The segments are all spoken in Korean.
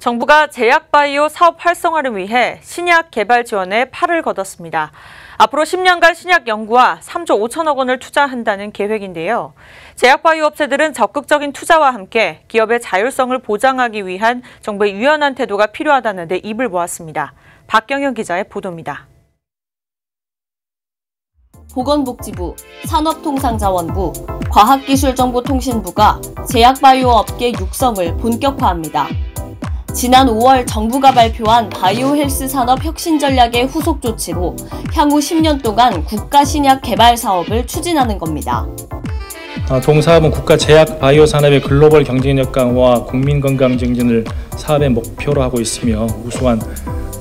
정부가 제약바이오 사업 활성화를 위해 신약 개발 지원에 팔을 걷었습니다. 앞으로 10년간 신약 연구와 3조 5천억 원을 투자한다는 계획인데요. 제약바이오 업체들은 적극적인 투자와 함께 기업의 자율성을 보장하기 위한 정부의 유연한 태도가 필요하다는 데 입을 모았습니다. 박경영 기자의 보도입니다. 보건복지부, 산업통상자원부, 과학기술정보통신부가 제약바이오 업계 육성을 본격화합니다. 지난 5월 정부가 발표한 바이오 헬스 산업 혁신 전략의 후속 조치로 향후 10년 동안 국가 신약 개발 사업을 추진하는 겁니다. 동사업은 국가 제약 바이오 산업의 글로벌 경쟁력 강화와 국민 건강 증진을 사업의 목표로 하고 있으며 우수한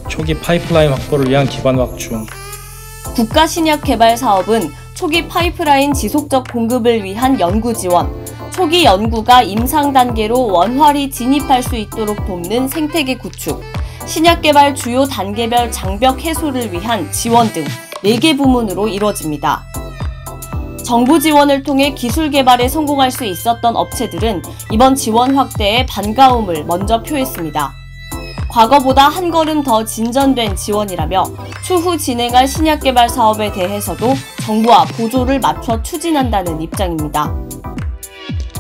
초기 파이프라인 확보를 위한 기반 확충. 국가 신약 개발 사업은 초기 파이프라인 지속적 공급을 위한 연구 지원, 초기 연구가 임상 단계로 원활히 진입할 수 있도록 돕는 생태계 구축, 신약 개발 주요 단계별 장벽 해소를 위한 지원 등 4개 부문으로 이루어집니다. 정부 지원을 통해 기술 개발에 성공할 수 있었던 업체들은 이번 지원 확대에 반가움을 먼저 표했습니다. 과거보다 한 걸음 더 진전된 지원이라며 추후 진행할 신약 개발 사업에 대해서도 정부와 보조를 맞춰 추진한다는 입장입니다.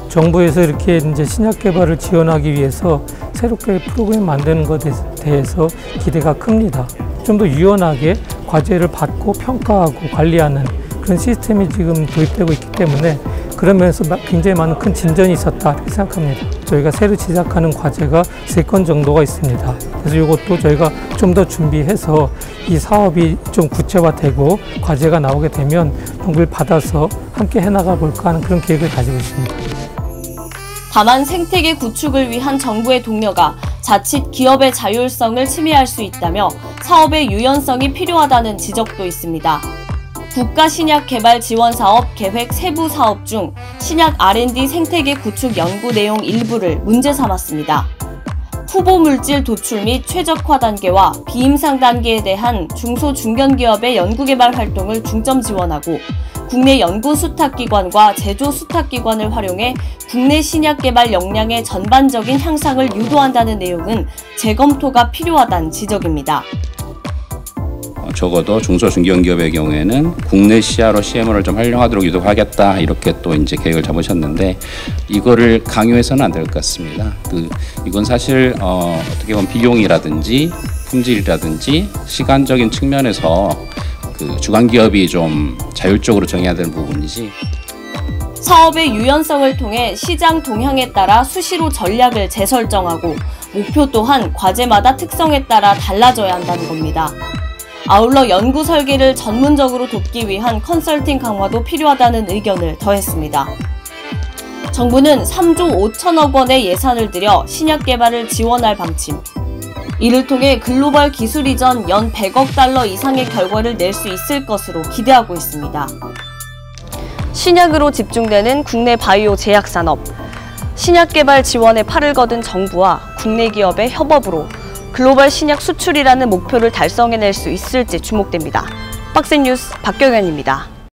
정부에서 이렇게 이제 신약 개발을 지원하기 위해서 새롭게 프로그램 만드는 것에 대해서 기대가 큽니다. 좀 더 유연하게 과제를 받고 평가하고 관리하는 그런 시스템이 지금 도입되고 있기 때문에 그러면서 굉장히 많은 큰 진전이 있었다 이렇게 생각합니다. 저희가 새로 시작하는 과제가 3건 정도가 있습니다. 그래서 이것도 저희가 좀 더 준비해서 이 사업이 좀 구체화되고 과제가 나오게 되면 정부를 받아서 함께 해나가 볼까 하는 그런 계획을 가지고 있습니다. 다만 생태계 구축을 위한 정부의 독려가 자칫 기업의 자율성을 침해할 수 있다며 사업의 유연성이 필요하다는 지적도 있습니다. 국가 신약 개발 지원 사업 계획 세부 사업 중 신약 R&D 생태계 구축 연구 내용 일부를 문제 삼았습니다. 후보 물질 도출 및 최적화 단계와 비임상 단계에 대한 중소 중견기업의 연구개발 활동을 중점 지원하고 국내 연구 수탁기관과 제조 수탁기관을 활용해 국내 신약 개발 역량의 전반적인 향상을 유도한다는 내용은 재검토가 필요하다는 지적입니다. 적어도 중소 중견기업의 경우에는 국내 시야로 CMO를 좀 활용하도록 유도하겠다 이렇게 또 이제 계획을 잡으셨는데 이거를 강요해서는 안 될 것 같습니다. 이건 사실 어떻게 보면 비용이라든지 품질이라든지 시간적인 측면에서 주관 기업이 좀 자율적으로 정해야 되는 부분이지. 사업의 유연성을 통해 시장 동향에 따라 수시로 전략을 재설정하고 목표 또한 과제마다 특성에 따라 달라져야 한다는 겁니다. 아울러 연구 설계를 전문적으로 돕기 위한 컨설팅 강화도 필요하다는 의견을 더했습니다. 정부는 3조 5천억 원의 예산을 들여 신약 개발을 지원할 방침. 이를 통해 글로벌 기술 이전 연 100억 달러 이상의 결과를 낼 수 있을 것으로 기대하고 있습니다. 신약으로 집중되는 국내 바이오 제약 산업. 신약 개발 지원에 팔을 거둔 정부와 국내 기업의 협업으로 글로벌 신약 수출이라는 목표를 달성해낼 수 있을지 주목됩니다. 박스뉴스 박경현입니다.